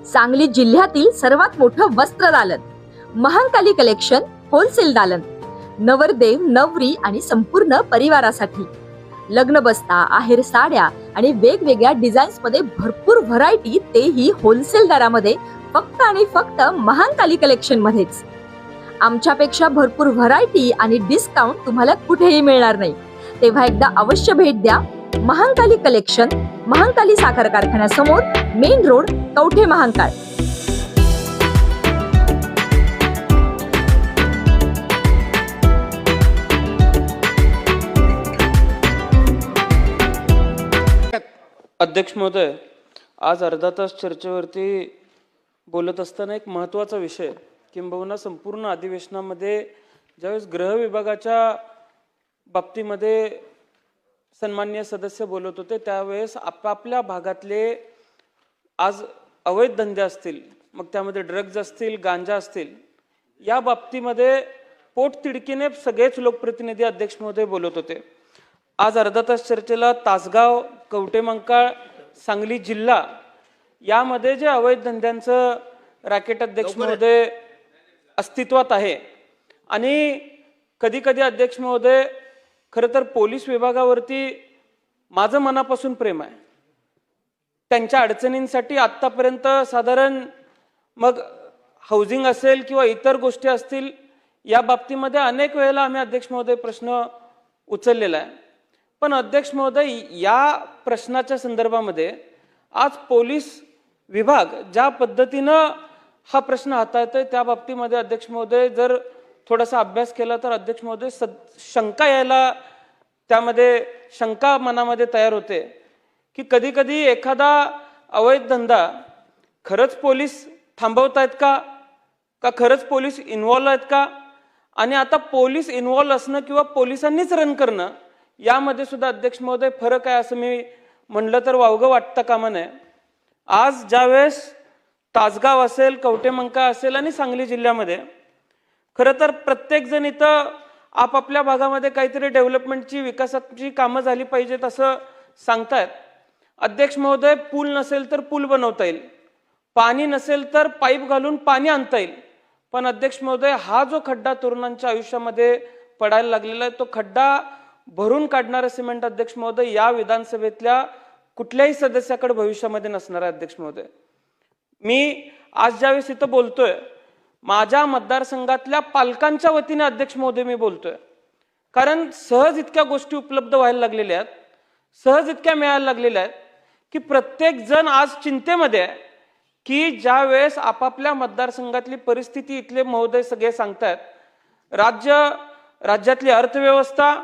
सांगली जिल्ह्यातील सर्वात मोठं वस्त्र दालन, महांकाली कलेक्शन होलसेल दालन, नवरदेव नवरी आणि संपूर्ण परिवारासाठी लग्न बस्ता, आहेर साड्या आणि वेगवेगळ्या डिझाईन्स मध्ये भरपूर व्हरायटी, तेही होलसेल दरामध्ये, फक्त आणि फक्त महांकाली कलेक्शन मध्येच. आमच्यापेक्षा भरपूर व्हरायटी आणि डिस्काउंट तुम्हाला कुठेही मिळणार नाही. तेव्हा एकदा अवश्य भेट द्या. महांकाली कलेक्शन, महांकाली साखर कारखान्यासमोर, मेन रोड, कवठे महांकाळ. अध्यक्ष महोदय, आज अर्धा तास चर्चेवरती बोलत असताना एक महत्त्वाचा विषय, किंबहुना संपूर्ण अधिवेशनामध्ये ज्यावेळेस गृह विभागाच्या बाबतीमध्ये सन्माननीय सदस्य बोलत होते, त्यावेळेस आपापल्या भागातले आज अवैध धंदे असतील, मग त्यामध्ये ड्रग्ज असतील, गांजा असतील, या बाबतीमध्ये पोटतिडकीने सगळेच लोकप्रतिनिधी अध्यक्ष महोदय बोलत होते. आज अर्धा तास चर्चेला तासगाव, कवठे महांकाळ, सांगली जिल्हा यामध्ये जे अवैध धंद्यांचं रॅकेट अध्यक्ष महोदय अस्तित्वात आहे, आणि कधी कधी अध्यक्ष महोदय खरं तर पोलीस विभागावरती माझं मनापासून प्रेम आहे. त्यांच्या अडचणींसाठी आत्तापर्यंत साधारण मग हाऊसिंग असेल किंवा इतर गोष्टी असतील, या बाबतीमध्ये अनेक वेळेला आम्ही अध्यक्ष महोदय प्रश्न उचललेला आहे. पण अध्यक्ष महोदय, या प्रश्नाच्या संदर्भामध्ये आज पोलीस विभाग ज्या पद्धतीनं हा प्रश्न हाताळतोय, त्या बाबतीमध्ये अध्यक्ष महोदय जर थोडासा अभ्यास केला तर अध्यक्ष महोदय शंका यायला, त्यामध्ये शंका मनामध्ये तयार होते की कधी कधी एखादा अवैध धंदा खरंच पोलीस थांबवतायत का खरंच पोलीस इन्व्हॉल्व आहेत का, आणि आता पोलीस इन्व्हॉल्व असणं किंवा पोलिसांनीच रन करणं यामध्ये सुद्धा अध्यक्ष महोदय फरक आहे, असं मी म्हणलं तर वावगं वाटतं कामा नये. आज ज्यावेळेस तासगाव असेल, कवठे महांकाळ असेल आणि सांगली जिल्ह्यामध्ये खरं तर प्रत्येक जण इथं आपापल्या भागामध्ये काहीतरी डेव्हलपमेंटची, विकासाची कामं झाली पाहिजेत असं सांगतायत. अध्यक्ष महोदय, पूल नसेल तर पूल बनवता येईल, पाणी नसेल तर पाईप घालून पाणी आणता येईल, पण अध्यक्ष महोदय हा जो खड्डा तरुणांच्या आयुष्यामध्ये पडायला लागलेला आहे, तो खड्डा भरून काढणारं सिमेंट अध्यक्ष महोदय या विधानसभेतल्या कुठल्याही सदस्याकडे भविष्यामध्ये नसणार आहे. अध्यक्ष महोदय, मी आज ज्यावेळेस इथं बोलतोय, माझ्या मतदारसंघातल्या पालकांच्या वतीने अध्यक्ष महोदय मी बोलतोय, कारण सहज इतक्या गोष्टी उपलब्ध व्हायला लागलेल्या आहेत, सहज इतक्या मिळायला लागलेल्या आहेत की प्रत्येक जण आज चिंतेमध्ये आहे की ज्या वेळेस आपापल्या मतदारसंघातली परिस्थिती इथले महोदय सगळे सांगतायत, राज्यातली अर्थव्यवस्था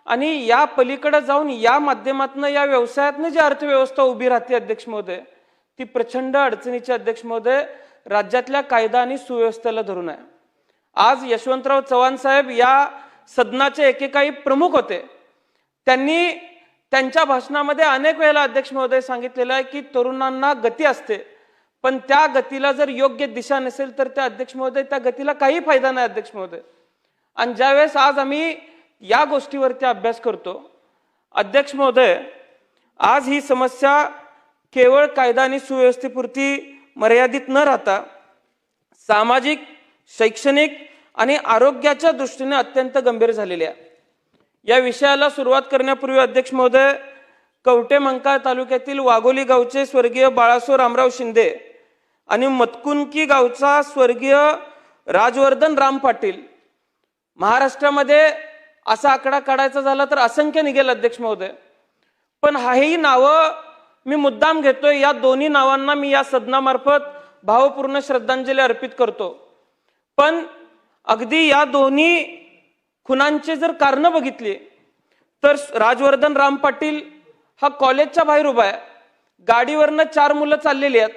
आणि या पलीकडे जाऊन या माध्यमातून, या व्यवसायातनं जी अर्थव्यवस्था उभी राहते अध्यक्ष महोदय, ती प्रचंड अडचणीची अध्यक्ष महोदय राज्यातल्या कायदा आणि सुव्यवस्थेला धरून आहे. आज यशवंतराव चव्हाण साहेब या सदनाचे एकेकाळी प्रमुख होते. त्यांनी त्यांच्या भाषणामध्ये अनेक वेळेला अध्यक्ष महोदय सांगितलेलं आहे की तरुणांना गती असते, पण त्या गतीला जर योग्य दिशा नसेल तर त्या अध्यक्ष महोदय त्या गतीला काही फायदा नाही अध्यक्ष महोदय. आणि ज्यावेळेस आज आम्ही या गोष्टीवरती अभ्यास करतो अध्यक्ष महोदय, आज ही समस्या केवळ कायदा आणि सुव्यवस्थेपुरती मर्यादित न राहता सामाजिक, शैक्षणिक आणि आरोग्याच्या दृष्टीने अत्यंत गंभीर झालेली आहे. या विषयाला सुरुवात करण्यापूर्वी अध्यक्ष महोदय, कवठे महांकाळ तालुक्यातील वाघोली गावचे स्वर्गीय बाळासो रामराव शिंदे आणि मतकुंकी गावचा स्वर्गीय राजवर्धन राम पाटील, महाराष्ट्रामध्ये असा आकडा काढायचा झाला तर असंख्य निघेल अध्यक्ष महोदय, पण ही नावं मी मुद्दाम घेतोय. या दोन्ही नावांना मी या सदनामार्फत भावपूर्ण श्रद्धांजली अर्पित करतो. पण अगदी या दोन्ही खुनांचे जर कारण बघितली तर राजवर्धन राम पाटील हा कॉलेजच्या बाहेर उभा आहे, गाडीवरनं 4 मुलं चाललेली आहेत,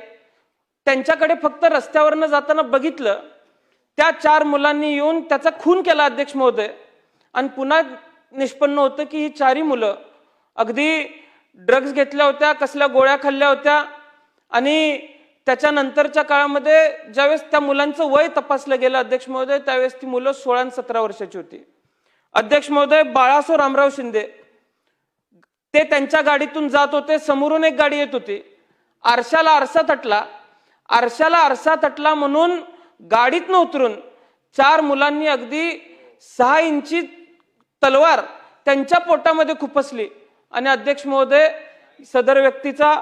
त्यांच्याकडे फक्त रस्त्यावरनं जाताना बघितलं, त्या 4 मुलांनी येऊन त्याचा खून केला अध्यक्ष महोदय. आणि पुन्हा निष्पन्न होतं की ही 4ही मुलं अगदी ड्रग्ज घेतल्या होत्या, कसल्या गोळ्या खाल्ल्या होत्या, आणि त्याच्यानंतरच्या काळामध्ये ज्यावेळेस त्या मुलांचं वय तपासलं गेलं अध्यक्ष महोदय, त्यावेळेस ती मुलं 16 आणि 17 वर्षाची होती. अध्यक्ष महोदय, बाळासो रामराव शिंदे ते त्यांच्या गाडीतून जात होते, समोरून एक गाडी येत होती, आरशाला आरसा तटला आरशाला आरसा तटला म्हणून गाडीतनं उतरून 4 मुलांनी अगदी 6 इंची तलवार त्यांच्या पोटामध्ये खुपसली आणि अध्यक्ष महोदय सदर व्यक्तीचा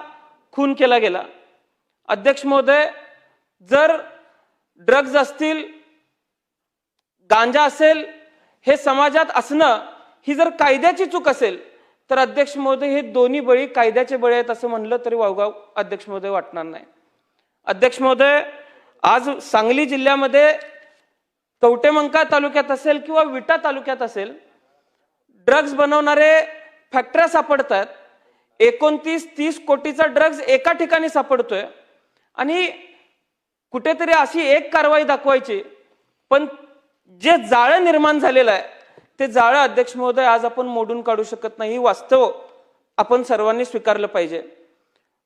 खून केला गेला. अध्यक्ष महोदय, जर ड्रग्ज असतील, गांजा असेल, हे समाजात असणं ही जर कायद्याची चूक असेल तर अध्यक्ष महोदय हे दोन्ही बळी कायद्याचे बळी आहेत असं म्हणलं तरी वावगाव अध्यक्ष महोदय वाटणार नाही. अध्यक्ष महोदय, आज सांगली जिल्ह्यामध्ये कवटेमंका तालुक्यात असेल किंवा विटा तालुक्यात असेल, ड्रग्ज बनवणारे फॅक्टऱ्या सापडतात. 29-30 कोटीचा ड्रग्ज एका ठिकाणी सापडतोय आणि कुठेतरी अशी एक कारवाई दाखवायची, पण जे जाळं निर्माण झालेलं आहे ते जाळं अध्यक्ष महोदय आज आपण मोडून काढू शकत नाही. वास्तव आपण सर्वांनी स्वीकारलं पाहिजे.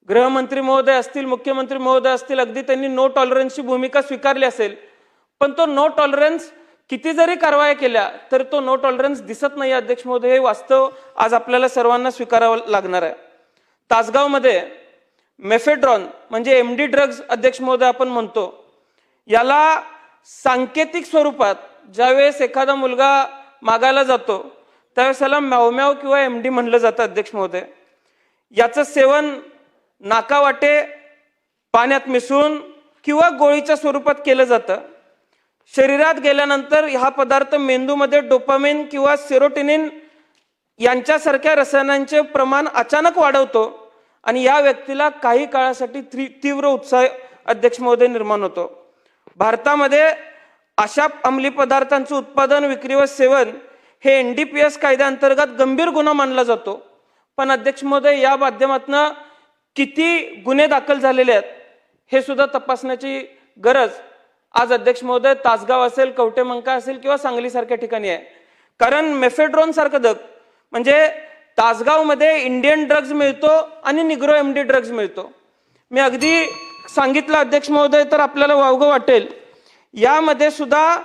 गृहमंत्री महोदय असतील, मुख्यमंत्री महोदय असतील, अगदी त्यांनी नो टॉलरन्सची भूमिका स्वीकारली असेल, पण तो नो टॉलरन्स किती जरी कारवाया केल्या तर तो नो टॉलरन्स दिसत नाही. अध्यक्ष महोदय, हे वास्तव आज आपल्याला सर्वांना स्वीकारावं लागणार आहे. तासगावमध्ये मेफेड्रॉन म्हणजे MD ड्रग्ज अध्यक्ष महोदय आपण म्हणतो, याला सांकेतिक स्वरूपात ज्यावेळेस एखादा मुलगा मागायला जातो त्यावेळेस याला म्याव किंवा MD म्हणलं जातं. अध्यक्ष महोदय, याचं सेवन नाकावाटे पाण्यात मिसळून किंवा गोळीच्या स्वरूपात केलं जातं. शरीरात गेल्यानंतर हा पदार्थ मेंदूमध्ये डोपामिन किंवा सेरोटिनिन यांच्यासारख्या रसायनांचे प्रमाण अचानक वाढवतो आणि या व्यक्तीला काही काळासाठी तीव्र उत्साह अध्यक्ष महोदय निर्माण होतो. भारतामध्ये अशा अंमली पदार्थांचं उत्पादन, विक्री व सेवन हे NDPS कायद्याअंतर्गत गंभीर गुन्हा मानला जातो. पण अध्यक्ष महोदय, या माध्यमातून किती गुन्हे दाखल झालेले आहेत हे सुद्धा तपासण्याची गरज आज अध्यक्ष महोदय तासगाव असेल, कवटेमंका असेल किंवा सांगलीसारख्या ठिकाणी आहे. कारण मेफेड्रॉन सारखं म्हणजे तासगावमध्ये इंडियन ड्रग्ज मिळतो आणि निग्रो MD ड्रग्ज मिळतो. मी अगदी सांगितलं अध्यक्ष महोदय तर आपल्याला वावगं वाटेल. यामध्ये सुद्धा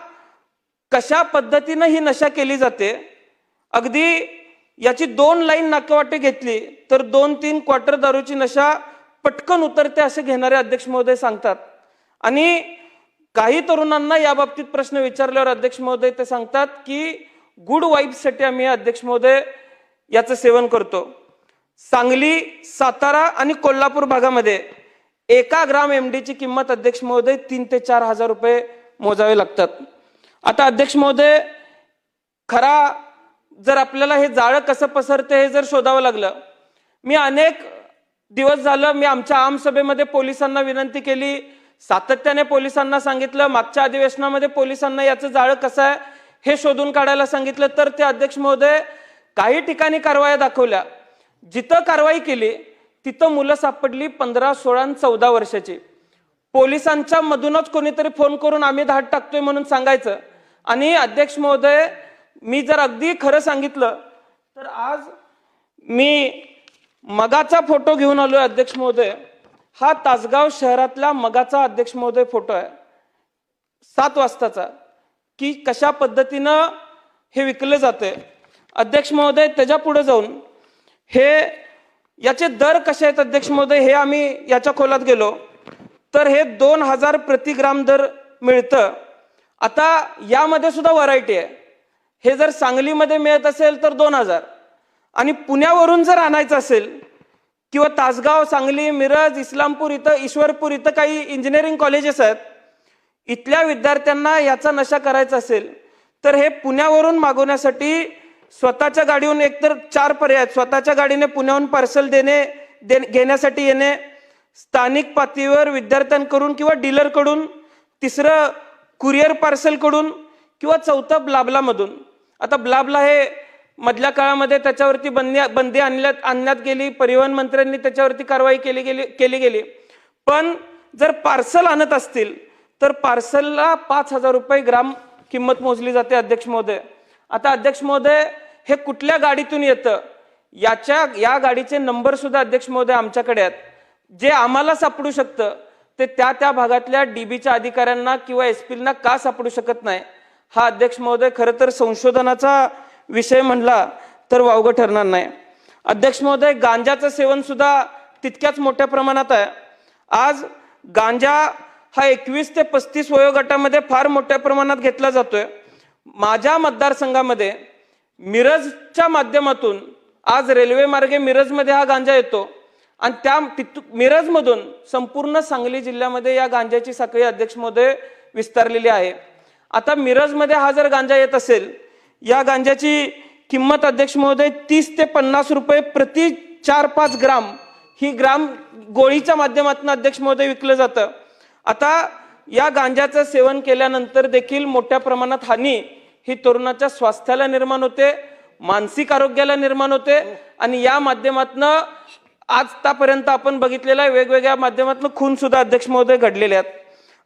कशा पद्धतीनं ही नशा केली जाते. अगदी याची 2 लाईन नाकेवाटे घेतली तर 2-3 क्वार्टर दारूची नशा पटकन उतरते असे घेणारे अध्यक्ष महोदय सांगतात. आणि काही तरुणांना या बाबतीत प्रश्न विचारल्यावर अध्यक्ष महोदय ते सांगतात की गुड वाईब्ससाठी आम्ही अध्यक्ष महोदय याचं सेवन करतो. सांगली, सातारा आणि कोल्हापूर भागामध्ये 1 ग्राम MDची किंमत अध्यक्ष महोदय 3 ते 4 हजार रुपये मोजावे लागतात. आता अध्यक्ष महोदय, खरा जर आपल्याला हे जाळं कसं पसरते हे जर शोधावं लागलं, मी अनेक दिवस झालं मी आमच्या आमसभेमध्ये पोलिसांना विनंती केली, सातत्याने पोलिसांना सांगितलं, मागच्या अधिवेशनामध्ये पोलिसांना याचं जाळं कसं आहे हे शोधून काढायला सांगितलं, तर ते अध्यक्ष महोदय काही ठिकाणी कारवाया दाखवल्या. जिथं कारवाई केली तिथं मुलं सापडली 15, 16 आणि 14 वर्षाची. पोलिसांच्या मधूनच कोणीतरी फोन करून आम्ही धाड टाकतोय म्हणून सांगायचं. आणि अध्यक्ष महोदय, मी जर अगदी खरं सांगितलं तर आज मी मगाचा फोटो घेऊन आलोय अध्यक्ष महोदय. हा तासगाव शहरातला मगाचा अध्यक्ष महोदय फोटो आहे 7 वाजताचा, की कशा पद्धतीनं हे विकलं जाते. अध्यक्ष महोदय, त्याच्या पुढे जाऊन याचे दर कसे आहेत अध्यक्ष महोदय, हे आम्ही याच्या खोलात गेलो तर हे 2000 प्रति ग्राम दर मिळतं. आता यामध्ये सुद्धा व्हरायटी आहे. हे जर सांगलीमध्ये मिळत असेल तर 2000, आणि पुण्यावरून जर आणायचं असेल किंवा तासगाव, सांगली, मिरज, इस्लामपूर इथं, ईश्वरपूर इथं काही इंजिनिअरिंग कॉलेजेस आहेत, इथल्या विद्यार्थ्यांना याचा नशा करायचा असेल तर हे पुण्यावरून मागवण्यासाठी स्वतःच्या गाडीहून एकतर 4 पर्याय आहेत. स्वतःच्या गाडीने पुण्याहून पार्सल घेण्यासाठी येणे, स्थानिक पातळीवर विद्यार्थ्यांकडून किंवा डीलरकडून, 3रं कुरिअर पार्सल कडून किंवा 4थं ब्लाबलामधून. आता ब्लाबला हे मधल्या काळामध्ये त्याच्यावरती बंदी आणण्यात गेली, परिवहन मंत्र्यांनी त्याच्यावरती कारवाई केली गेली. पण जर पार्सल आणत असतील तर पार्सलला 5000 रुपये ग्राम किंमत मोजली जाते अध्यक्ष महोदय. आता अध्यक्ष महोदय, हे कुठल्या गाडीतून येतं या गाडीचे नंबर सुद्धा अध्यक्ष महोदय आमच्याकडे आहेत. जे आम्हाला सापडू शकतं ते त्या भागातल्या DBच्या अधिकाऱ्यांना किंवा SPना का सापडू शकत नाही, हा अध्यक्ष महोदय खरं तर संशोधनाचा विषय म्हणला तर वावगं ठरणार नाही. अध्यक्ष महोदय, गांजाचं सेवन सुद्धा तितक्याच मोठ्या प्रमाणात आहे. आज गांजा हा 21 ते 35 वयोगटामध्ये फार मोठ्या प्रमाणात घेतला जातोय. माझ्या मतदारसंघामध्ये मिरजच्या माध्यमातून आज रेल्वे मार्गे मिरजमध्ये हा गांजा येतो आणि त्या मिरजमधून संपूर्ण सांगली जिल्ह्यामध्ये या गांजाची साखळी अध्यक्ष महोदय विस्तारलेली आहे. आता मिरजमध्ये हा जर गांजा येत असेल, या गांजाची किंमत अध्यक्ष महोदय 30 ते 50 रुपये प्रति 4-5 ग्राम ही ग्राम गोळीच्या माध्यमातून अध्यक्ष महोदय विकलं जातं. आता या गांजाचं सेवन केल्यानंतर देखील मोठ्या प्रमाणात हानी ही तरुणाच्या स्वास्थ्याला निर्माण होते, मानसिक आरोग्याला निर्माण होते आणि या माध्यमातून आजपर्यंत आपण बघितलेल्या वेगवेगळ्या माध्यमातून खून सुद्धा अध्यक्ष महोदय घडलेले आहेत.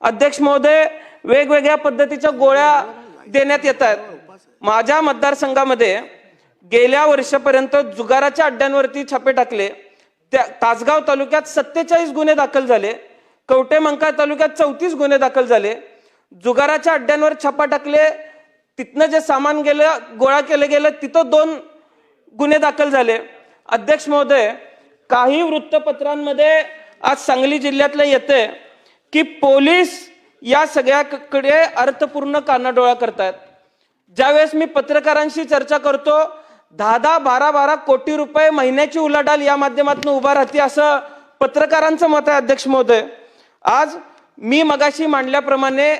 अध्यक्ष महोदय वेगवेगळ्या पद्धतीच्या गोळ्या देण्यात येत आहेत. माझ्या मतदारसंघामध्ये गेल्या वर्षापर्यंत जुगाराच्या अड्ड्यांवरती छापे टाकले. त्या तासगाव तालुक्यात 47 गुन्हे दाखल झाले, कवठेमंकाळ तालुक्यात 34 गुन्हे दाखल झाले. जुगाराच्या अड्ड्यांवर छापा टाकले, तिथनं जे सामान गेलं गोळा केलं गेलं तिथं 2 गुन्हे दाखल झाले. अध्यक्ष महोदय, काही वृत्तपत्रांमध्ये आज सांगली जिल्ह्यातलं येते की पोलीस या सगळ्याकडे अर्थपूर्ण कानाडोळा करतात. ज्यावेळेस मी पत्रकारांशी चर्चा करतो, 10-12 कोटी रुपये महिन्याची उलाढाल या माध्यमातून उभा राहते असं पत्रकारांचं मत आहे. अध्यक्ष महोदय, आज मी मगाशी मांडल्याप्रमाणे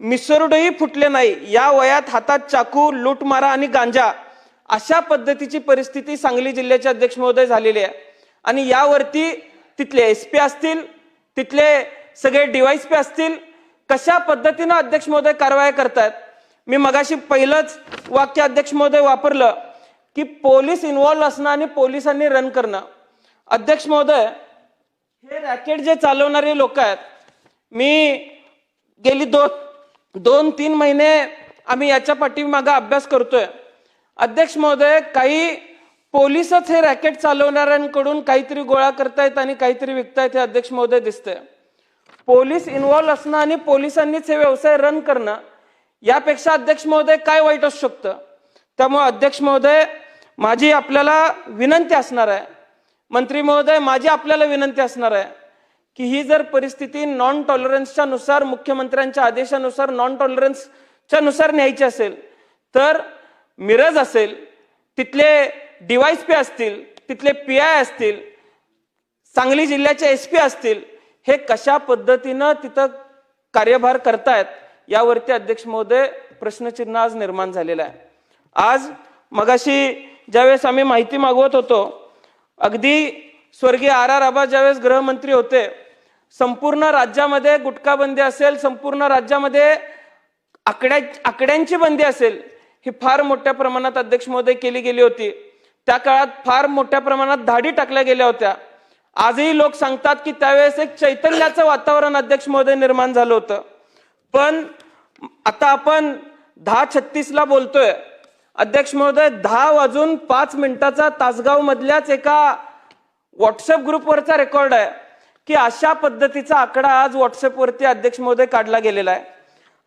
मिसरूडही फुटले नाही, या वयात हातात चाकू, लूटमारा आणि गांजा अशा पद्धतीची परिस्थिती सांगली जिल्ह्याचे अध्यक्ष महोदय झालेली आहे. आणि यावरती तिथले SP असतील, तिथले सगळे DYSP असतील, कशा पद्धतीनं अध्यक्ष महोदय कारवाई करतात. मी मगाशी पहिलंच वाक्य अध्यक्ष महोदय वापरलं की पोलीस इन्व्हॉल्व असणं आणि पोलिसांनी रन करणं. अध्यक्ष महोदय, हे रॅकेट जे चालवणारे लोक आहेत, मी गेली 2-3 महिने आम्ही याच्या पाठीमागे अभ्यास करतोय. अध्यक्ष महोदय, काही पोलीसच हे रॅकेट चालवणाऱ्यांकडून काहीतरी गोळा करतायत आणि काहीतरी विकतायत हे अध्यक्ष महोदय दिसतंय. पोलीस इन्व्हॉल्व असणं आणि पोलिसांनीच हे व्यवसाय रन करणं यापेक्षा अध्यक्ष महोदय काय वाईट असू शकतं. त्यामुळे अध्यक्ष महोदय, माझी आपल्याला विनंती असणार आहे, मंत्री महोदय माझी आपल्याला विनंती असणार आहे की ही जर परिस्थिती नॉन टॉलरन्सच्या नुसार, मुख्यमंत्र्यांच्या आदेशानुसार नॉन टॉलरन्सच्या नुसार न्यायची असेल तर मिरज असेल, तिथले DYSP असतील, तिथले PI असतील, सांगली जिल्ह्याचे SP असतील, हे कशा पद्धतीनं तिथं कार्यभार करतायत यावरती अध्यक्ष महोदय प्रश्नचिन्ह आज निर्माण झालेला आहे. आज मगाशी ज्यावेळेस आम्ही माहिती मागवत होतो, अगदी स्वर्गीय RR आबा ज्यावेळेस गृहमंत्री होते, संपूर्ण राज्यामध्ये गुटखा बंदी असेल, संपूर्ण राज्यामध्ये आकड्यांची बंदी असेल, ही फार मोठ्या प्रमाणात अध्यक्ष महोदय केली गेली होती. त्या काळात फार मोठ्या प्रमाणात धाडी टाकल्या गेल्या होत्या. आजही लोक सांगतात की त्यावेळेस एक चैतन्याचं वातावरण अध्यक्ष महोदय निर्माण झालं होतं. पण आता आपण 10:36 बोलतोय. अध्यक्ष महोदय, 10:05 तासगाव मधल्याच एका व्हॉट्सअप ग्रुपवरचा रेकॉर्ड आहे की अशा पद्धतीचा आकडा आज व्हॉट्सअपवरती अध्यक्ष महोदय काढला गेलेला आहे.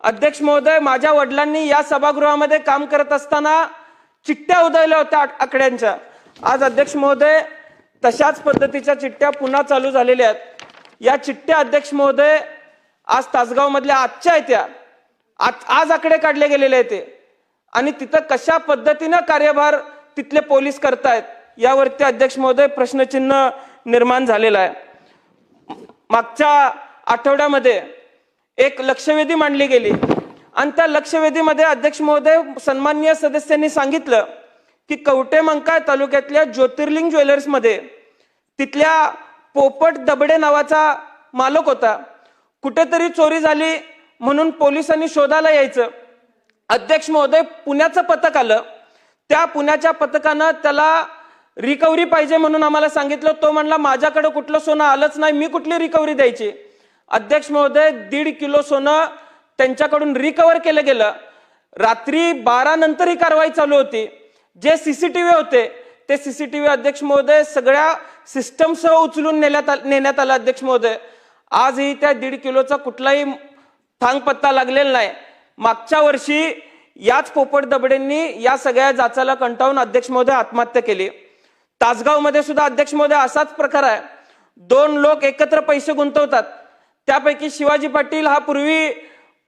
अध्यक्ष महोदय, माझ्या वडिलांनी या सभागृहामध्ये काम करत असताना चिठ्ठ्या उधळल्या होत्या आकड्यांच्या. आज अध्यक्ष महोदय तशाच पद्धतीच्या चिठ्ठ्या पुन्हा चालू झालेल्या आहेत. या चिठ्ठ्या अध्यक्ष महोदय आज तासगाव मधल्या आजच्या आहेत, त्या आज आकडे काढले गेलेले आहेत आणि तिथं कशा पद्धतीनं कार्यभार तिथले पोलीस करतायत यावरती अध्यक्ष महोदय प्रश्नचिन्ह निर्माण झालेला आहे. मागच्या आठवड्यामध्ये एक लक्षवेधी मांडली गेली आणि त्या लक्षवेधीमध्ये अध्यक्ष महोदय सन्माननीय सदस्यांनी सांगितलं की कवठेमंकाळ तालुक्यातल्या ज्योतिर्लिंग ज्वेलर्स मध्ये तिथल्या पोपट दबडे नावाचा मालक होता. कुठेतरी चोरी झाली म्हणून पोलिसांनी शोधायला यायचं. अध्यक्ष महोदय, पुण्याचं पथक आलं. त्या पुण्याच्या पथकानं त्याला रिकव्हरी पाहिजे म्हणून आम्हाला सांगितलं. तो म्हणला माझ्याकडे कुठलं सोनं आलंच नाही, मी कुठली रिकव्हरी द्यायची. अध्यक्ष महोदय, 1.5 किलो सोनं त्यांच्याकडून रिकव्हर केलं गेलं. रात्री 12 नंतर ही कारवाई चालू होती. जे CCTV होते ते CCTV अध्यक्ष महोदय सगळ्या सिस्टमसह उचलून नेण्यात आलं. अध्यक्ष महोदय, आजही त्या 1.5 किलोचा कुठलाही थांग पत्ता लागलेला नाही. मागच्या वर्षी याच पोपट दबडेंनी या सगळ्या जाचाला कंटाळून अध्यक्ष महोदय आत्महत्या केली. तासगाव मध्ये सुद्धा अध्यक्ष महोदय असाच प्रकार आहे. 2 लोक एकत्र पैसे गुंतवतात, त्यापैकी शिवाजी पाटील हा पूर्वी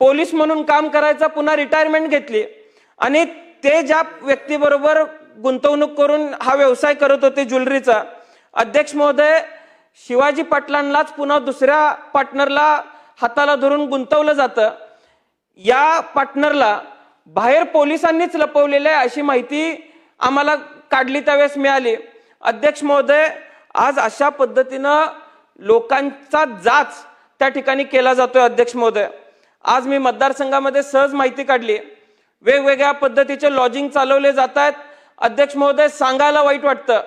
पोलीस म्हणून काम करायचा, पुन्हा रिटायरमेंट घेतली आणि ते ज्या व्यक्तीबरोबर गुंतवणूक करून हा व्यवसाय करत होते ज्वेलरीचा, अध्यक्ष महोदय, शिवाजी पाटलांनाच पुन्हा दुसऱ्या पार्टनरला हाताला धरून गुंतवलं जातं. या पार्टनरला बाहेर पोलिसांनीच लपवलेलं आहे अशी माहिती आम्हाला काढली त्यावेळेस मिळाली. अध्यक्ष महोदय, आज अशा पद्धतीनं लोकांचा जाच त्या ठिकाणी केला जातोय. अध्यक्ष महोदय, आज मी मतदारसंघामध्ये सहज माहिती काढली, वेगवेगळ्या पद्धतीचे लॉजिंग चालवले जात आहेत. अध्यक्ष महोदय, सांगायला वाईट वाटतं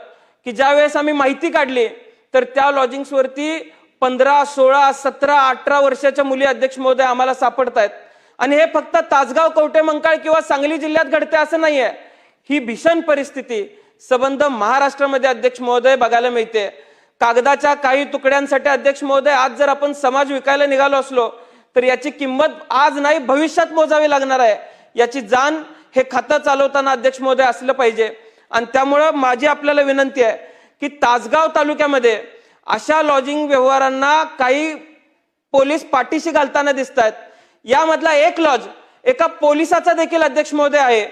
की ज्या वेळेस आम्ही माहिती काढली तर त्या लॉजिंग्सवरती 15, 16, 17, 18 वर्षाच्या मुली अध्यक्ष महोदय आम्हाला सापडत आहेत. आणि हे फक्त तासगाव, कवठेमंकाळ किंवा सांगली जिल्ह्यात घडते असं नाहीये. ही भीषण परिस्थिती संबंध महाराष्ट्रामध्ये अध्यक्ष महोदय बघायला मिळते. कागदाच्या काही तुकड्यांसाठी अध्यक्ष महोदय आज जर आपण समाज विकायला निघालो असलो तर याची किंमत आज नाही भविष्यात मोजावी लागणार आहे. याची जाण हे खातं चालवताना अध्यक्ष महोदय असलं पाहिजे. आणि त्यामुळं माझी आपल्याला विनंती आहे की तासगाव तालुक्यामध्ये अशा लॉजिंग व्यवहारांना काही पोलीस पाठीशी घालताना दिसत आहेत. यामधला एक लॉज एका पोलिसाचा देखील अध्यक्ष महोदय आहे.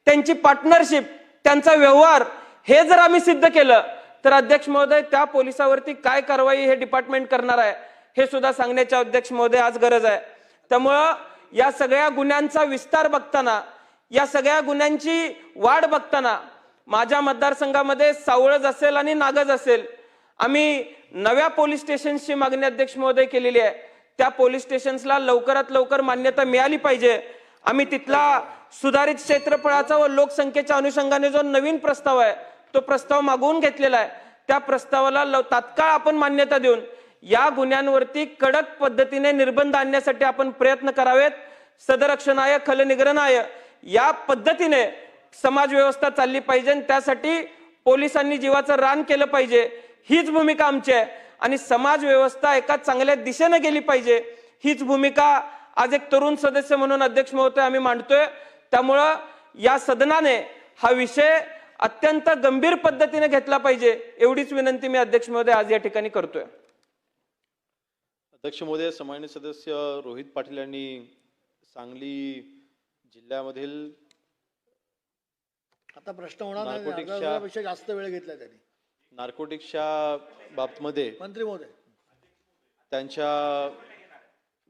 त्यांची पार्टनरशिप, त्यांचा व्यवहार हे जर आम्ही सिद्ध केलं तर अध्यक्ष महोदय त्या पोलिसावरती काय कारवाई हे डिपार्टमेंट करणार आहे हे सुद्धा सांगण्याच्या अध्यक्ष महोदय आज गरज आहे. त्यामुळं या सगळ्या गुन्ह्यांचा विस्तार बघताना, या सगळ्या गुन्ह्यांची वाढ बघताना माझ्या मतदारसंघामध्ये सावळज असेल आणि नागज असेल, आम्ही नव्या पोलीस स्टेशनची मागणी अध्यक्ष महोदय केलेली आहे. त्या पोलीस स्टेशन्सला लवकरात लवकर मान्यता मिळाली पाहिजे. आम्ही तिथला सुधारित क्षेत्रफळाचा व लोकसंख्येच्या अनुषंगाने जो नवीन प्रस्ताव आहे तो प्रस्ताव मागवून घेतलेला आहे. त्या प्रस्तावाला तात्काळ आपण मान्यता देऊन या गुन्ह्यांवरती कडक पद्धतीने निर्बंध आणण्यासाठी आपण प्रयत्न करावेत. सदरक्षणाय खलनिग्रहणाय या पद्धतीने समाज व्यवस्था चालली पाहिजे. त्यासाठी पोलिसांनी जीवाचं रान केलं पाहिजे, हीच भूमिका आमची आहे. आणि समाज व्यवस्था एका चांगल्या दिशेने गेली पाहिजे, हीच भूमिका आज एक तरुण सदस्य म्हणून अध्यक्ष महोदय आम्ही मांडतोय. त्यामुळं या सदनाने हा विषय अत्यंत गंभीर पद्धतीने घेतला पाहिजे, एवढीच विनंती मी अध्यक्ष महोदय आज या ठिकाणी करतोय. अध्यक्ष महोदय, सन्माननीय सदस्य रोहित पाटील यांनी सांगली जिल्ह्यामधील आता प्रश्न होणार नाही, नार्कोटिक्सच्या- अर्ध्यापेक्षा जास्त वेळ घेतला त्यांनी. नार्कोटिक्सच्या बाबतीमध्ये मंत्री महोदय, त्यांच्या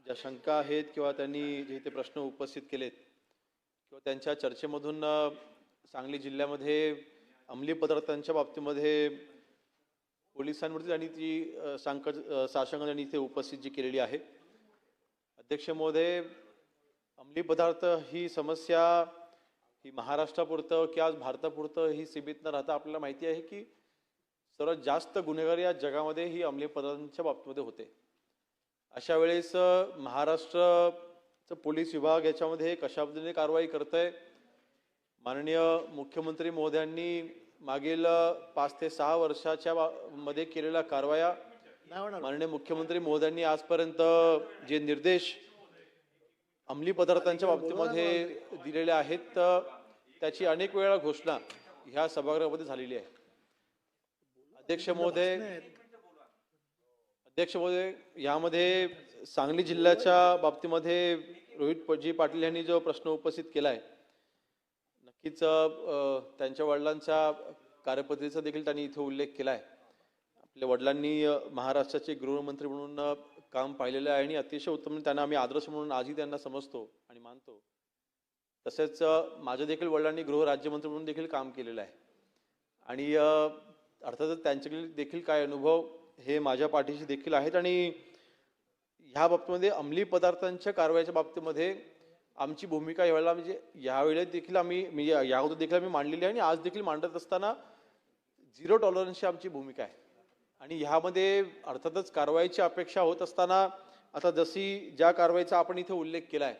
ज्या शंका आहेत किंवा त्यांनी जे ते प्रश्न उपस्थित केलेत किंवा त्यांच्या चर्चेमधून सांगली जिल्ह्यामध्ये अंमली पदार्थांच्या बाबतीमध्ये पोलिसांवरती आणि ती शासन त्यांनी इथे उपस्थित जी केलेली आहे. अध्यक्ष महोदय, अंमली पदार्थ ही समस्या ही महाराष्ट्रापुरतं किंवा आज भारतापुरतं ही सीमित न राहता आपल्याला माहिती आहे की सर्वात जास्त गुन्हेगारी या जगामध्ये ही अंमली पदार्थांच्या बाबतीमध्ये होते. अशा वेळेस महाराष्ट्राचं पोलीस विभाग याच्यामध्ये कशा पद्धतीने कारवाई करतंय? माननीय मुख्यमंत्री महोदयांनी मागील 5 ते 6 वर्षाच्या मध्ये केलेल्या कारवाया, नाही होणार. माननीय मुख्यमंत्री महोदयांनी आजपर्यंत जे निर्देश अंमली पदार्थांच्या बाबतीमध्ये दिलेले आहेत त्याची अनेक वेळा घोषणा ह्या सभागृहामध्ये झालेली आहे. अध्यक्ष महोदय, यामध्ये सांगली जिल्ह्याच्या बाबतीमध्ये रोहित पाटील यांनी जो प्रश्न उपस्थित केलाय, नक्कीच त्यांच्या वडिलांच्या कार्यपद्धतीचा देखील त्यांनी इथे उल्लेख केलाय. आपल्या वडिलांनी महाराष्ट्राचे गृहमंत्री म्हणून काम पाहिलेलं आहे आणि अतिशय उत्तम, त्यांना आम्ही आदर्श म्हणून आजही त्यांना समजतो आणि मानतो. तसेच माझ्या देखील वडिलांनी गृहराज्यमंत्री म्हणून देखील काम केलेलं आहे आणि अर्थातच त्यांच्याकडे देखील काय अनुभव हे माझ्या पाठीशी देखील आहेत. आणि ह्या बाबतीमध्ये अंमली पदार्थांच्या कारवाईच्या बाबतीमध्ये आमची भूमिका यावेळेला म्हणजे यावेळेला देखील आम्ही याअगोदर देखील आम्ही मांडलेली आहे आणि आज देखील मांडत असताना 0 टॉलरन्सची आमची भूमिका आहे. आणि ह्यामध्ये अर्थातच कारवाईची अपेक्षा होत असताना आता जशी ज्या कारवाईचा आपण इथे उल्लेख केला आहे,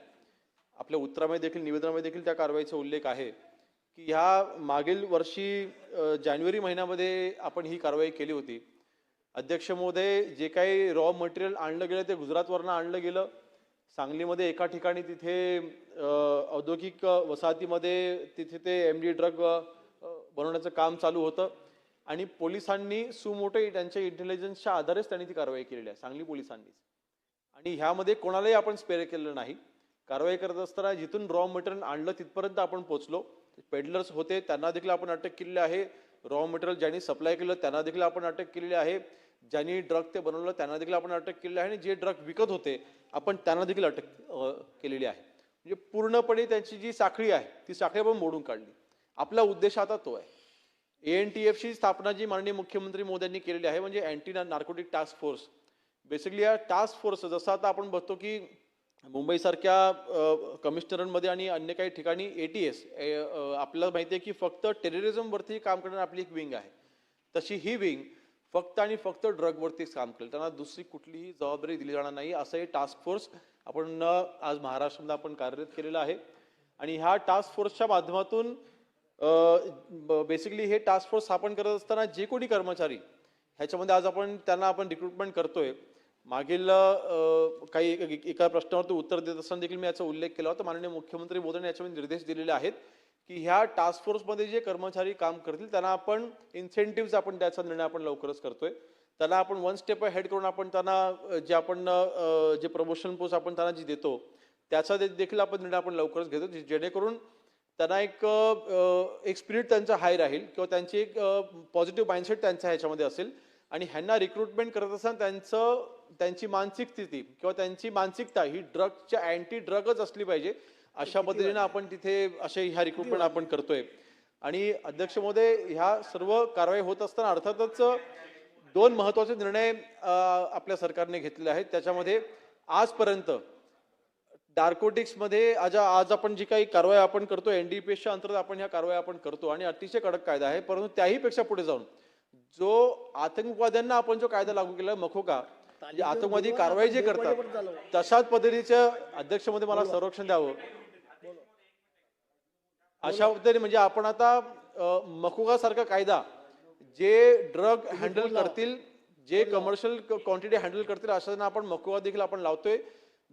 आपल्या उत्तरामध्ये देखील निवेदनामध्ये देखील त्या कारवाईचा उल्लेख आहे की ह्या मागील वर्षी जानेवारी महिन्यामध्ये आपण ही कारवाई केली होती. अध्यक्ष महोदय, जे काही रॉ मटेरियल आणलं गेलं ते गुजरातवरनं आणलं गेलं. सांगलीमध्ये एका ठिकाणी तिथे औद्योगिक वसाहतीमध्ये तिथे ते MD ड्रग बनवण्याचं काम चालू होतं आणि पोलिसांनी सुमोटो त्यांच्या इंटेलिजन्सच्या आधारेच त्यांनी ती कारवाई केलेली आहे, सांगली पोलिसांनी. आणि ह्यामध्ये कोणालाही आपण स्पेअर केलेलं नाही. कारवाई करत असताना जिथून रॉ मटेरियल आणलं तिथपर्यंत आपण पोहोचलो. पेडलर्स होते त्यांना देखील आपण अटक केलेली आहे. रॉ मटेरियल ज्यांनी सप्लाय केलं त्यांना देखील आपण अटक केलेली आहे. ज्यांनी ड्रग ते बनवलं त्यांना देखील आपण अटक केलेली आहे आणि जे ड्रग विकत होते आपण त्यांना देखील अटक केलेली आहे. म्हणजे पूर्णपणे त्यांची जी साखळी आहे ती साखळी आपण मोडून काढली. आपला उद्देश आता तो आहे. ANTFची स्थापना जी माननीय मुख्यमंत्री मोदींनी केलेली आहे म्हणजे anti narcotic task force. Basically या टास्क फोर्स जसं आता आपण बघतो की मुंबईसारख्या कमिशनरांमध्ये आणि अन्य काही ठिकाणी ATS आपल्याला माहिती आहे की फक्त टेररिझमवरती काम करणारी आपली एक विंग आहे. तशी ही विंग फक्त आणि फक्त ड्रगवरतीच काम करेल. त्यांना दुसरी कुठलीही जबाबदारी दिली जाणार नाही. असं हे टास्क फोर्स आपण आज महाराष्ट्रामध्ये आपण कार्यरत केलेलं आहे. आणि ह्या टास्क फोर्सच्या माध्यमातून बेसिकली हे टास्क फोर्स स्थापन करत असताना जे कोणी कर्मचारी ह्याच्यामध्ये आज आपण त्यांना आपण रिक्रुटमेंट करतोय. मागील काही एका प्रश्नावर उत्तर देत असताना देखील मी याचा उल्लेख केला होता. माननीय मुख्यमंत्री मोदींनी याच्यामध्ये निर्देश दिलेले आहेत की ह्या टास्क फोर्समध्ये जे कर्मचारी काम करतील त्यांना आपण इन्सेंटिव्ह आपण त्याचा निर्णय आपण लवकरच करतोय. त्यांना आपण वन स्टेप हेड करून आपण त्यांना जे आपण जे प्रमोशन पोस्ट आपण त्यांना जी देतो त्याचा देखील आपण निर्णय आपण लवकरच घेतो जेणेकरून त्यांना एक स्पिरिट त्यांचा हाय राहील किंवा त्यांची एक पॉझिटिव्ह माइंडसेट त्यांचा ह्याच्यामध्ये असेल. आणि ह्यांना रिक्रुटमेंट करत असताना त्यांची मानसिक स्थिती किंवा त्यांची मानसिकता ही ड्रगच्या अँटी ड्रगच असली पाहिजे अशा पद्धतीने आपण तिथे असे ह्या रिक्रुटमेंट आपण करतोय. आणि अध्यक्ष महोदय ह्या सर्व कारवाई होत असताना अर्थातच 2 महत्वाचे निर्णय आपल्या सरकारने घेतलेले आहेत. त्याच्यामध्ये आजपर्यंत नार्कोटिक्समध्ये आज आपण जी काही कारवाई आपण करतो NDPSच्या अंतर्गत आपण ह्या कारवाई आपण करतो आणि अतिशय कडक कायदा आहे. परंतु त्याही पेक्षा पुढे जाऊन जो आतंकवाद्यांना आपण जो कायदा लागू केला मखोका जे आतंकवादी कारवाई जे करतात तशाच पद्धतीच्या अध्यक्षमध्ये मला संरक्षण द्यावं अशा पद्धतीने म्हणजे आपण आता मखोका सारखा कायदा जे ड्रग हँडल करतील जे कमर्शियल क्वांटिटी हँडल करतील अशांना आपण मखोका देखील आपण लावतोय.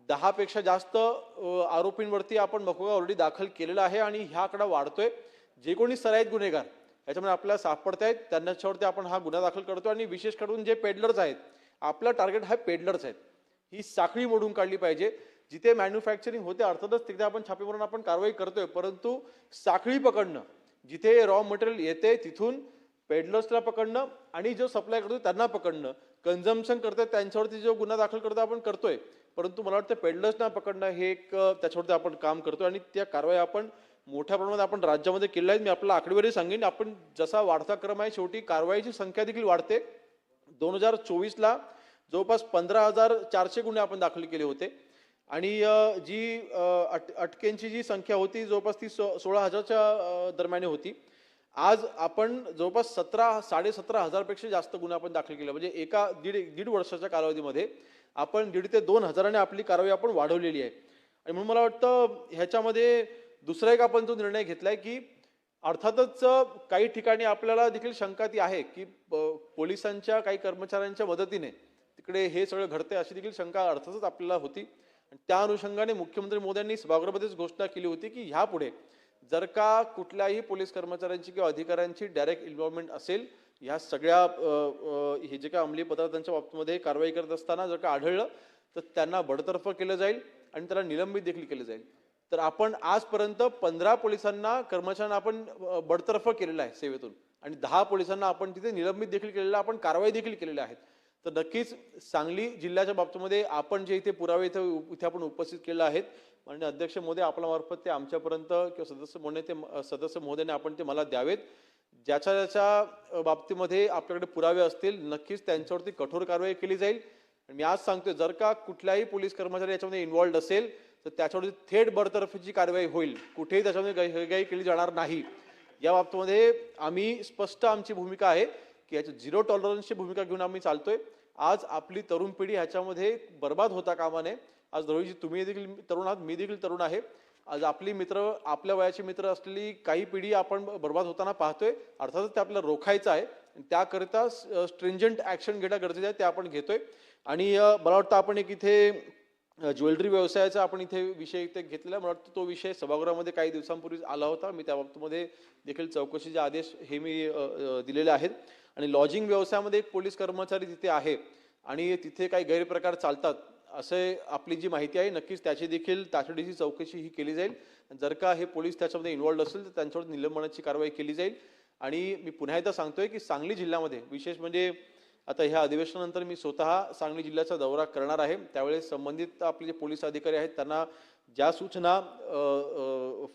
10 पेक्षा जास्त आरोपींवरती आपण मखोका ऑलरेडी दाखल केलेला आहे आणि हा आकडा वाढतोय. जे कोणी सराईत गुन्हेगार याच्यामध्ये आपल्याला सापडत आहेत त्यांच्यावरती आपण हा गुन्हा दाखल करतो. आणि विशेष करून जे पेडलर्स आहेत आपला टार्गेट हा पेडलर्स आहेत. ही साखळी मोडून काढली पाहिजे. जिथे मॅन्युफॅक्चरिंग होते अर्थातच तिथे आपण छापे मारून आपण कारवाई करतोय परंतु साखळी पकडणं जिथे रॉ मटेरियल येते तिथून पेडलर्सला पकडणं आणि जो सप्लाय करतो त्यांना पकडणं कन्झम्पशन करतात त्यांच्यावरती जो गुन्हा दाखल करतो आपण करतोय. परंतु मला वाटतं पेडलर्सना पकडणं हे एक त्याच्यावरती आपण काम करतोय आणि त्या कारवाई आपण मोठ्या प्रमाणात आपण राज्यामध्ये केल्या आहेत. मी आपल्याला आकडेवारी सांगेन आपण जसा वाढता क्रम आहे शेवटी कारवाईची संख्या देखील वाढते. 2024ला जवळपास 15,400 गुन्हे आपण दाखल केले होते आणि जी अटकेंची जी संख्या होती जवळपास ती 16,000च्या दरम्यान होती. आज आपण जवळपास 17,500 पेक्षा जास्त गुन्हे आपण दाखल केले म्हणजे एका दीड वर्षाच्या कालावधीमध्ये आपण 1,500 ते 2,000ने आपली कारवाई आपण वाढवलेली आहे. आणि म्हणून मला वाटतं ह्याच्यामध्ये दुसरा एक आपण जो निर्णय घेतलाय की अर्थातच काही ठिकाणी आपल्याला देखील शंका ती आहे की पोलिसांच्या काही कर्मचाऱ्यांच्या मदतीने तिकडे हे सगळं घडते अशी देखील शंका अर्थातच आपल्याला होती. आणि त्या अनुषंगाने मुख्यमंत्री मोदींनी सभागृहामध्येच घोषणा केली होती की ह्यापुढे जर का कुठल्याही पोलीस कर्मचाऱ्यांची किंवा अधिकाऱ्यांची डायरेक्ट इन्व्हॉल्वमेंट असेल ह्या सगळ्या हे जे काही अंमली पदार्थांच्या बाबतीमध्ये कारवाई करत असताना जर का आढळलं तर त्यांना बडतर्फ केलं जाईल आणि त्याला निलंबित देखील केलं जाईल. तर आपण आजपर्यंत 15 पोलिसांना कर्मचाऱ्यांना आपण बडतर्फ केलेलं आहे सेवेतून आणि 10 पोलिसांना आपण तिथे निलंबित देखील केलेलं आपण कारवाई देखील केलेल्या आहेत. तर नक्कीच सांगली जिल्ह्याच्या बाबतीमध्ये आपण जे इथे पुरावे इथे आपण उपस्थित केले आहेत माननीय अध्यक्ष महोदय आपल्या मार्फत ते आमच्यापर्यंत किंवा सदस्य महोदयाने आपण ते मला द्यावेत. ज्याच्या बाबतीमध्ये आपल्याकडे पुरावे असतील नक्कीच त्यांच्यावरती कठोर कारवाई केली जाईल. मी आज सांगतोय जर का कुठलाही पोलीस कर्मचारी याच्यामध्ये इन्व्हॉल्ड असेल तर त्याच्यावरती थेट बडतर्फीची कारवाई होईल. कुठेही त्याच्यामध्ये गैरगाई केली जाणार नाही. या बाबतीमध्ये आम्ही स्पष्ट आमची भूमिका आहे की याची 0 टॉलरन्सची भूमिका घेऊन आम्ही चालतोय. आज आपली तरुण पिढी ह्याच्यामध्ये बर्बाद होता कामा नये. आज रोहितजी तुम्ही देखील तरुण आहात मी देखील तरुण आहे. आज आपली मित्र आपल्या वयाची मित्र असलेली काही पिढी आपण बर्बाद होताना पाहतोय. अर्थातच ते आपल्याला रोखायचं आहे त्याकरिता स्ट्रिंजंट ऍक्शन घेणं गरजेचं आहे ते आपण घेतोय. आणि मला वाटतं आपण एक इथे ज्वेलरी व्यवसायाचा आपण इथे विषय इथे घेतलेला मला वाटतं तो विषय सभागृहामध्ये काही दिवसांपूर्वी आला होता. मी त्या बाबतीमध्ये देखील चौकशीचे आदेश हे मी दिलेले आहेत. आणि लॉजिंग व्यवसायामध्ये एक पोलीस कर्मचारी तिथे आहे आणि तिथे काही गैरप्रकार चालतात असे आपली जी माहिती आहे नक्कीच त्याची देखील तातडीची चौकशी ही केली जाईल. जर का हे पोलीस त्याच्यामध्ये इन्व्हॉल्ड असेल तर त्यांच्यावर निलंबनाची कारवाई केली जाईल. आणि मी पुन्हा एकदा सांगतोय की सांगली जिल्ह्यामध्ये विशेष म्हणजे आता ह्या अधिवेशनानंतर मी स्वतः सांगली जिल्ह्याचा दौरा करणार आहे. त्यावेळेस संबंधित आपले जे पोलीस अधिकारी आहेत त्यांना ज्या सूचना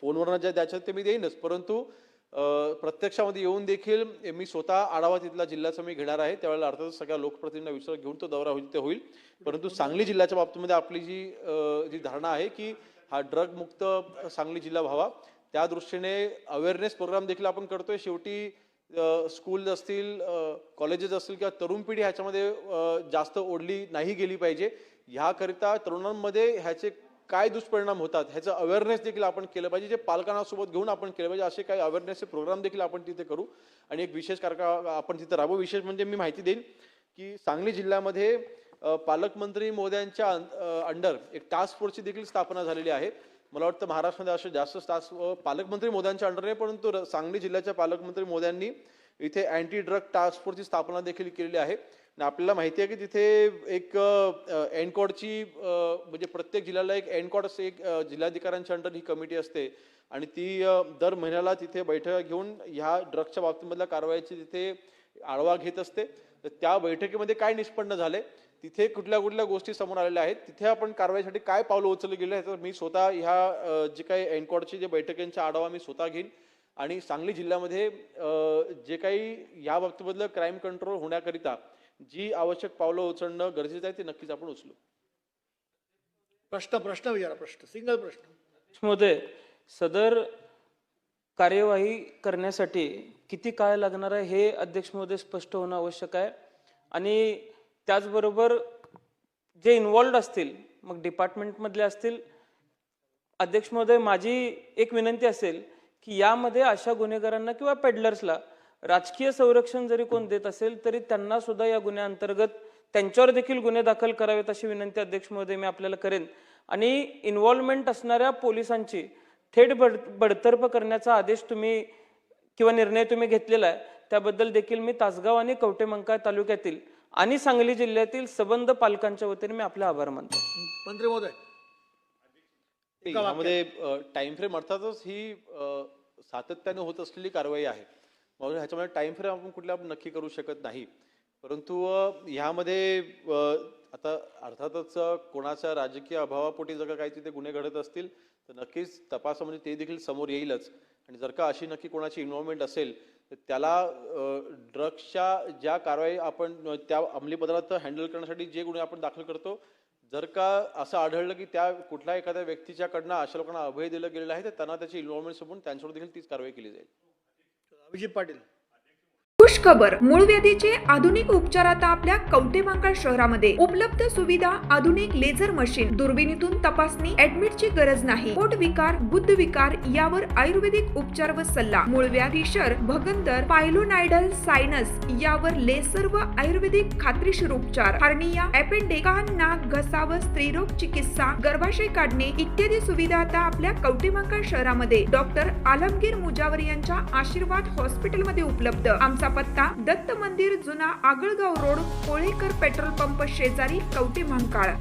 फोनवरनं ज्या द्यायच्या ते मी देईनच, परंतु प्रत्यक्षामध्ये येऊन देखील मी स्वतः आढावा तिथला जिल्ह्याचा मी घेणार आहे. त्यावेळेला अर्थातच सगळ्या लोकप्रतिनिधींना विचार घेऊन तो दौरा होईल ते होईल. परंतु सांगली जिल्ह्याच्या बाबतीमध्ये आपली जी धारणा आहे की हा ड्रग मुक्त सांगली जिल्हा व्हावा, त्या दृष्टीने अवेअरनेस प्रोग्राम देखील आपण करतोय. शेवटी स्कूल असतील, कॉलेजेस असतील किंवा तरुण पिढी ह्याच्यामध्ये जास्त ओढली नाही गेली पाहिजे. ह्याकरिता तरुणांमध्ये ह्याचे काय दुष्परिणाम होतात ह्याचं अवेअरनेस देखील आपण केलं पाहिजे. जे पालकांना सोबत घेऊन आपण केलं पाहिजे. असे काही अवेअरनेसचे प्रोग्राम देखील आपण तिथे करू आणि एक विशेष कार्यक्रम आपण तिथे राबवू. विशेष म्हणजे मी माहिती देईन की सांगली जिल्ह्यामध्ये पालकमंत्री महोदयांच्या अंडर एक टास्क फोर्सची देखील स्थापना झालेली आहे. मला वाटतं महाराष्ट्रामध्ये असे जास्त टास्क पालकमंत्री महोदयांच्या अंडर नाही, परंतु सांगली जिल्ह्याच्या पालकमंत्री महोदयांनी इथे अँटी ड्रग टास्क फोर्सची स्थापना देखील केलेली आहे. आणि आपल्याला माहिती आहे की तिथे एक एनकॉडची म्हणजे प्रत्येक जिल्ह्याला एक एनकॉड असते, एक जिल्हाधिकाऱ्यांच्या अंडर ही कमिटी असते आणि ती दर महिन्याला तिथे बैठक घेऊन ह्या ड्रग्सच्या बाबतीमधल्या कारवाईची तिथे आढावा घेत असते. तर त्या बैठकीमध्ये काय निष्पन्न झाले, तिथे कुठल्या कुठल्या गोष्टी समोर आलेल्या आहेत, तिथे आपण कारवाईसाठी काय पावलं उचलली गेले तर मी स्वतः ह्या जे काही एनकॉडची जे बैठकींचा आढावा मी स्वतः घेईन आणि सांगली जिल्ह्यामध्ये जे काही या बाबतीमधलं क्राईम कंट्रोल होण्याकरिता जी आवश्यक पावलं उचलणं गरजेचं आहे ते नक्कीच आपण उचलू. प्रश्न विचारा. सिंगल प्रश्न. महोदय, सदर कार्यवाही करण्यासाठी किती काळ लागणार आहे हे अध्यक्ष महोदय स्पष्ट होणं आवश्यक आहे. आणि त्याचबरोबर जे इन्व्हॉल्ड असतील, मग डिपार्टमेंटमधले असतील, अध्यक्ष महोदय माझी एक विनंती असेल की यामध्ये अशा गुन्हेगारांना किंवा पेडलर्सला राजकीय संरक्षण जरी कोण देत असेल तरी त्यांना सुद्धा या गुन्ह्याअंतर्गत त्यांच्यावर देखील गुन्हे दाखल करावेत अशी विनंती अध्यक्ष महोदय मी आपल्याला करेन. आणि इन्व्हॉल्वमेंट असणाऱ्या पोलिसांची थेट बडतर्फ करण्याचा आदेश तुम्ही किंवा निर्णय तुम्ही घेतलेला आहे, त्याबद्दल देखील मी तासगाव आणि कवठेमंकाळ तालुक्यातील आणि सांगली जिल्ह्यातील सबंध पालकांच्या वतीने मी आपले आभार मानतो. मंत्री महोदय, यामध्ये टाइम फ्रेम अर्थातच ही सातत्याने होत असलेली कारवाई आहे, म्हणून ह्याच्यामध्ये टाइम फ्रेम आपण कुठल्या नक्की करू शकत नाही. परंतु ह्यामध्ये आता अर्थातच कोणाच्या राजकीय अभावापोटी जर का काही तिथे गुन्हे घडत असतील तर नक्कीच तपासामध्ये ते देखील समोर येईलच. आणि जर का अशी नक्की कोणाची इन्व्हॉल्वमेंट असेल तर त्याला ड्रग्सच्या ज्या कारवाई आपण त्या अंमली पदार्थ हँडल करण्यासाठी जे गुन्हे आपण दाखल करतो, जर का असं आढळलं की त्या कुठल्या एखाद्या व्यक्तीच्याकडनं अशा लोकांना अभय दिलं गेलेलं आहे तर त्यांना त्याची इन्व्हॉल्वमेंट सोडून त्यांच्यावर देखील तीच कारवाई केली जाईल. अभिजित पाटील. खुशखबर, मूळव्याधीचे आधुनिक उपचार आता आपल्या कवठेमंकाळ शहरामध्ये उपलब्ध. सुविधा, आधुनिक लेझर मशीन, दुर्बिणीतून तपासणी, ऍडमिटची गरज नाही. पोट विकार, गुद्ध विकार यावर आयुर्वेदिक उपचार व सल्ला. मूळव्याधी, शर, भगंदर, पायलोनायडल, सायनस यावर लेसर व आयुर्वेदिक खात्रीशीर उपचार. हार्निया, अपेंडिक्स, कान, नाक, घसा व स्त्रीरोग चिकित्सा, गर्भाशय काढणे इत्यादी सुविधा आता आपल्या कवठेमंकाळ शहरामध्ये डॉक्टर आलमगीर मुजावर यांच्या आशीर्वाद हॉस्पिटलमध्ये उपलब्ध. आमचा पत्ता दत्त मंदिर, जुना Agalgaon road, Kolekar petrol pump शेजारी, कवठेमंकाळ.